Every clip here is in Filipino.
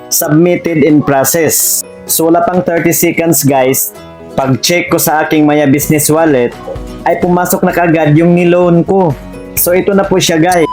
submitted in process. So wala pang 30 seconds guys, pag-check ko sa aking Maya Business Wallet, ay pumasok na kagad yung niloan ko. So ito na po siya guys.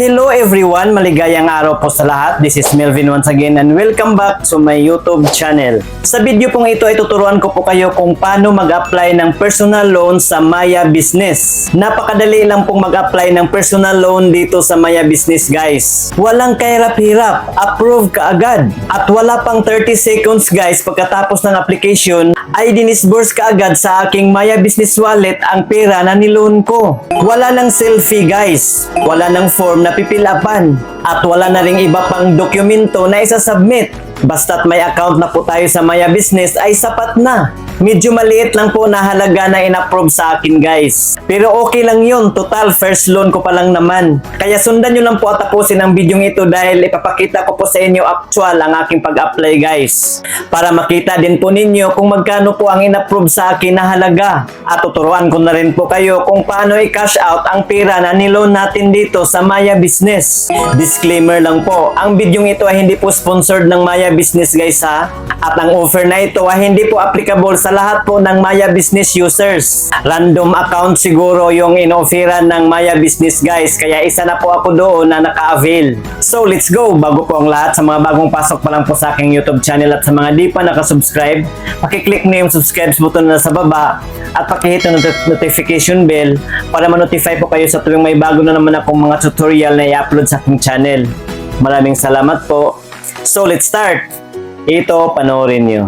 Hello everyone! Maligayang araw po sa lahat. This is Melvin once again and welcome back to my YouTube channel. Sa video pong ito ay tuturuan ko po kayo kung paano mag-apply ng personal loan sa Maya Business. Napakadali lang pong mag-apply ng personal loan dito sa Maya Business guys. Walang kahirap-hirap, approve ka agad. At wala pang 30 seconds guys pagkatapos ng application ay dinisburse ka agad sa aking Maya Business Wallet ang pera na niloan ko. Wala nang selfie guys, wala nang form na pipilapan, at wala na ring iba pang dokumento na isasubmit. Basta't may account na po tayo sa Maya Business ay sapat na. Medyo maliit lang po na halaga na in-approve sa akin guys. Pero okay lang yun, total first loan ko pa lang naman. Kaya sundan nyo lang po at tapusin ang video ito dahil ipapakita ko po sa inyo actual ang aking pag-apply guys. Para makita din po ninyo kung magkano po ang in-approve sa akin na halaga. At tuturuan ko na rin po kayo kung paano i-cash out ang pera na niloan natin dito sa Maya Business. Disclaimer lang po, ang video ito ay hindi po sponsored ng Maya Business guys ha. At ang offer na ito ay hindi po applicable sa lahat po ng Maya Business users. Random account siguro yung in-offeran ng Maya Business guys, kaya isa na po ako doon na naka-avail. So let's go! Bago po ang lahat, sa mga bagong pasok pa lang po sa aking YouTube channel at sa mga di pa nakasubscribe, pakiclick na yung subscribe button na sa baba at pakihit ang notification bell para ma-notify po kayo sa tuwing may bago na naman akong mga tutorial na i-upload sa aking channel. Maraming salamat po. So let's start! Ito, panoorin nyo.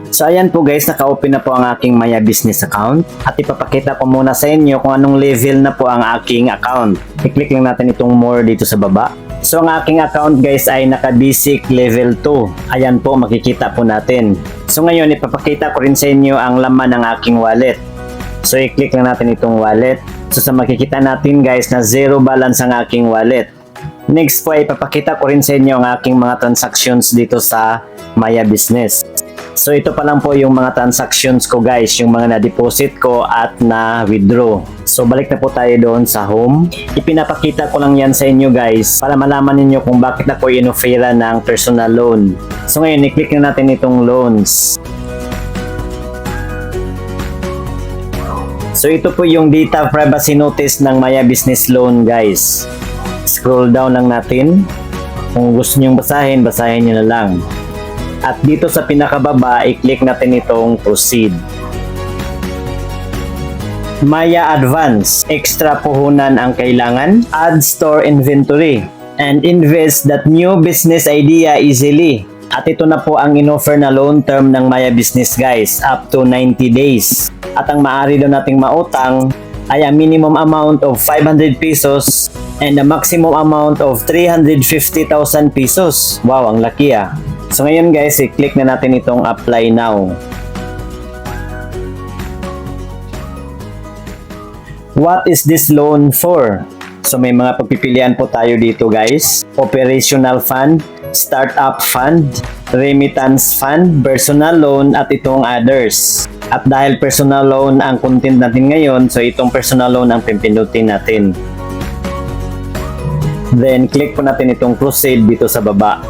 So ayan po guys, naka-open na po ang aking Maya Business account at ipapakita ko muna sa inyo kung anong level na po ang aking account. I-click lang natin itong more dito sa baba. So ang aking account guys ay naka-basic level 2. Ayan po, makikita po natin. So ngayon, ipapakita ko rin sa inyo ang laman ng aking wallet. So i-click lang natin itong wallet. So sa makikita natin guys na zero balance ang aking wallet. Next po ay ipapakita ko rin sa inyo ang aking mga transactions dito sa Maya Business. So ito pa lang po yung mga transactions ko guys, yung mga na-deposit ko at na-withdraw. So balik na po tayo doon sa home. Ipinapakita ko lang yan sa inyo guys para malaman ninyo kung bakit ako in-offera ng personal loan. So ngayon, i-click na natin itong loans. So ito po yung data privacy notice ng Maya Business Loan guys. Scroll down lang natin. Kung gusto nyong basahin, basahin nyo na lang. At dito sa pinakababa, i-click natin itong proceed. Maya Advance, extra puhunan ang kailangan. Add store inventory and invest that new business idea easily. At ito na po ang in-offer na loan term ng Maya Business guys, up to 90 days. At ang maaari daw nating mautang ay a minimum amount of 500 pesos and a maximum amount of 350,000 pesos. Wow, ang laki ah. So ngayon guys, i-click na natin itong apply now. What is this loan for? So may mga pagpipilian po tayo dito guys. Operational fund, startup fund, remittance fund, personal loan at itong others. At dahil personal loan ang content natin ngayon, so itong personal loan ang pipindutin natin. Then click po natin itong proceed dito sa baba.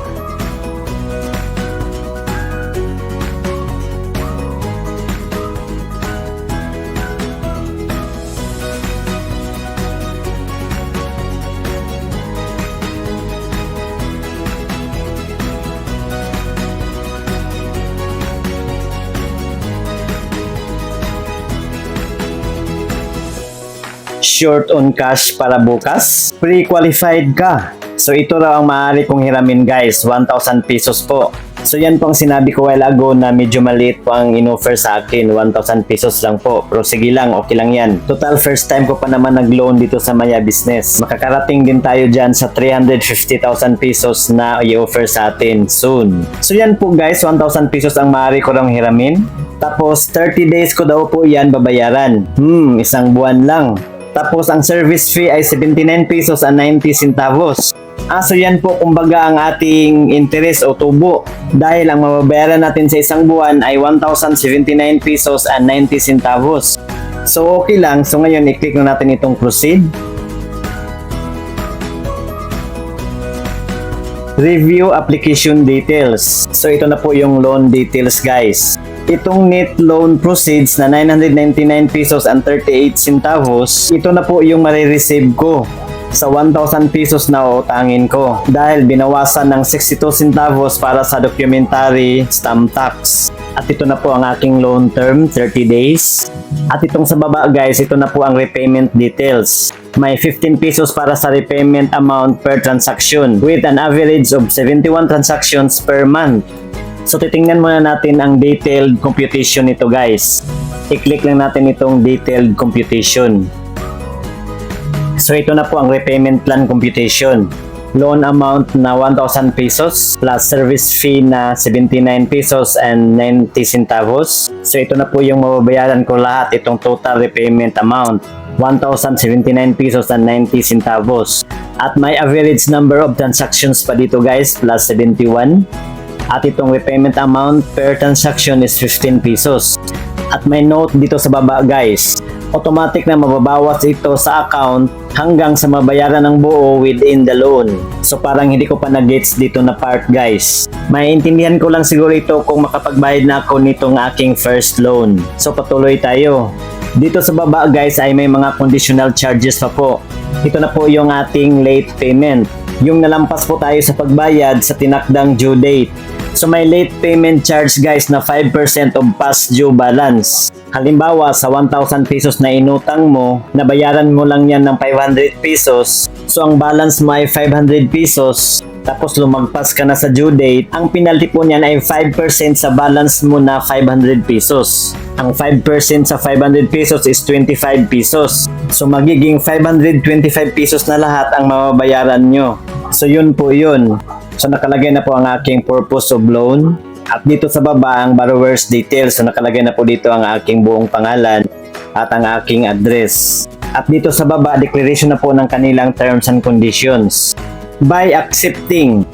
Short on cash para bukas, pre-qualified ka. So ito raw ang maaari kong hiramin guys, 1,000 pesos po. So yan po ang sinabi ko while ago na medyo maliit po ang in-offer sa akin, 1,000 pesos lang po. Pero sige lang, okay lang yan. Total first time ko pa naman nag-loan dito sa Maya Business. Makakarating din tayo dyan sa 350,000 pesos na i-offer sa atin soon. So yan po guys, 1,000 pesos ang maaari ko lang hiramin. Tapos 30 days ko daw po yan babayaran. Isang buwan lang. Tapos ang service fee ay 79 pesos and 90 centavos. So yan po kumbaga ang ating interest o tubo. Dahil ang mababayaran natin sa isang buwan ay 1,079 pesos and 90 centavos. So okay lang. So ngayon i-click na natin itong proceed. Review application details. So ito na po yung loan details guys. Itong net loan proceeds na 999 pesos and 38 centavos, ito na po yung marireceive ko sa 1,000 pesos na utangin ko dahil binawasan ng 62 centavos para sa documentary stamp tax. At ito na po ang aking loan term, 30 days. At itong sa baba guys, ito na po ang repayment details. May 15 pesos para sa repayment amount per transaction with an average of 71 transactions per month. So titingnan muna natin ang detailed computation nito guys. I-click lang natin itong detailed computation. So ito na po ang repayment plan computation. Loan amount na 1,000 pesos plus service fee na 79 pesos and 90 centavos. So ito na po yung mababayaran ko lahat, itong total repayment amount. 1,079 pesos and 90 centavos. At may average number of transactions pa dito guys, plus 71. At itong repayment amount per transaction is 15 pesos. At may note dito sa baba guys, automatic na mababawas ito sa account hanggang sa mabayaran ng buo within the loan. So parang hindi ko pa na-gets dito na part guys. Maintindihan ko lang siguro ito kung makapagbayad na ako nitong aking first loan. So patuloy tayo. Dito sa baba guys ay may mga conditional charges pa po. Ito na po yung ating late payment. Yung nalampas po tayo sa pagbayad sa tinakdang due date. So may late payment charge guys na 5% of past due balance. Halimbawa sa 1,000 pesos na inutang mo, nabayaran mo lang yan ng 500 pesos. So ang balance mo ay 500 pesos. Tapos lumagpas ka na sa due date, ang penalty po niyan ay 5% sa balance mo na 500 pesos. Ang 5% sa 500 pesos is 25 pesos. So magiging 525 pesos na lahat ang mababayaran nyo. So yun po yun. So nakalagay na po ang aking purpose of loan. At dito sa baba ang borrower's details. So nakalagay na po dito ang aking buong pangalan at ang aking address. At dito sa baba, declaration na po ng kanilang terms and conditions. By accepting,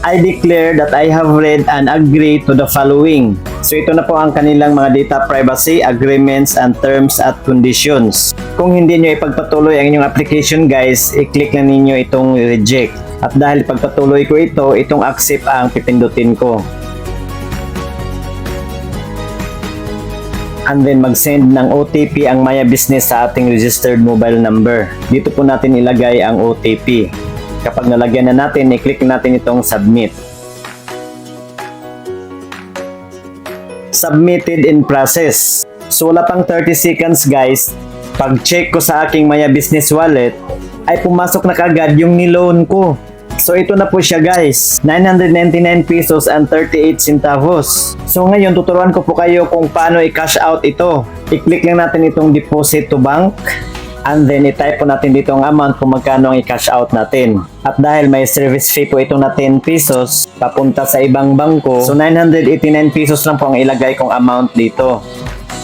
I declare that I have read and agree to the following. So ito na po ang kanilang mga data privacy agreements and terms at conditions. Kung hindi nyo ipagpatuloy ang inyong application guys, i-click na ninyo itong reject. At dahil pagpatuloy ko ito, itong accept ang pipindutin ko. And then mag-send ng OTP ang Maya Business sa ating registered mobile number. Dito po natin ilagay ang OTP. Kapag nalagyan na natin, i-click natin itong submit. Submitted in process. So wala pang 30 seconds guys. Pag-check ko sa aking Maya Business Wallet, ay pumasok na kagad yung niloan ko. So ito na po siya guys, 999 pesos and 38 centavos. So ngayon tuturuan ko po kayo kung paano i-cash out ito. I-click lang natin itong deposit to bank. And then i-type po natin dito ang amount kung magkano ang i-cash out natin. At dahil may service fee po ito na 10 pesos papunta sa ibang bangko, so 989 pesos lang po ang ilagay kong amount dito.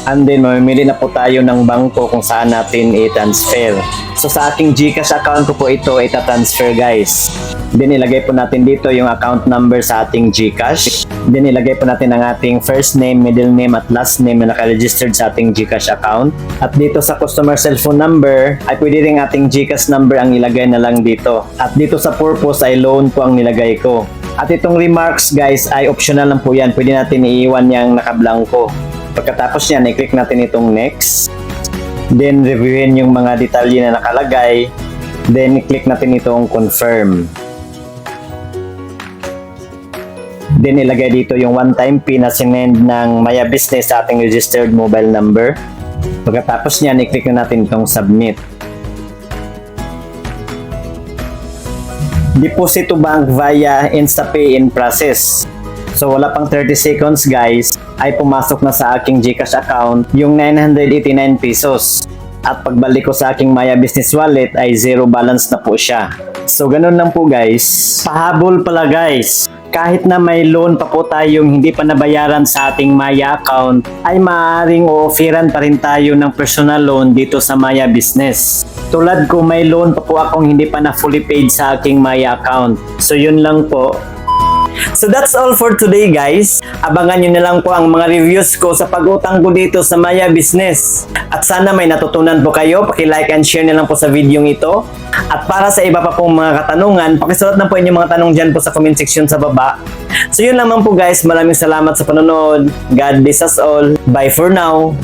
And then mamimili na po tayo ng bangko kung saan natin i-transfer. So sa aking GCash account ko po ito ita-transfer guys. Then ilagay po natin dito yung account number sa ating GCash. Then ilagay po natin ang ating first name, middle name at last name na naka-registered sa ating GCash account. At dito sa customer cellphone number ay pwede rin ating GCash number ang ilagay na lang dito. At dito sa purpose ay loan po ang nilagay ko. At itong remarks guys ay optional lang po yan. Pwede natin iiwan yung nakablangko. Pagkatapos yan, i-click natin itong next. Then, reviewin yung mga detalye na nakalagay. Then, i-click natin itong confirm. Then, ilagay dito yung one-time PIN na sinend ng Maya Business sa ating registered mobile number. Pagkatapos yan, i-click na natin itong submit. Deposit to bank via InstaPay in process. So wala pang 30 seconds guys, ay pumasok na sa aking GCash account yung 989 pesos. At pagbalik ko sa aking Maya Business Wallet ay zero balance na po siya. So ganun lang po guys. Pahabol pala guys. Kahit na may loan pa po tayong hindi pa nabayaran sa ating Maya account, ay maaaring o-offeran pa rin tayo ng personal loan dito sa Maya Business. Tulad ko, may loan pa po akong hindi pa na fully paid sa aking Maya account. So yun lang po. So that's all for today guys. Abangan nyo na lang po ang mga reviews ko sa pag-utang ko dito sa Maya Business. At sana may natutunan po kayo. Paki-like and share na lang po sa video ito. At para sa iba pa pong mga katanungan, pakisulat na po inyong mga tanong dyan po sa comment section sa baba. So yun lamang po guys. Maraming salamat sa panonood. God bless us all. Bye for now.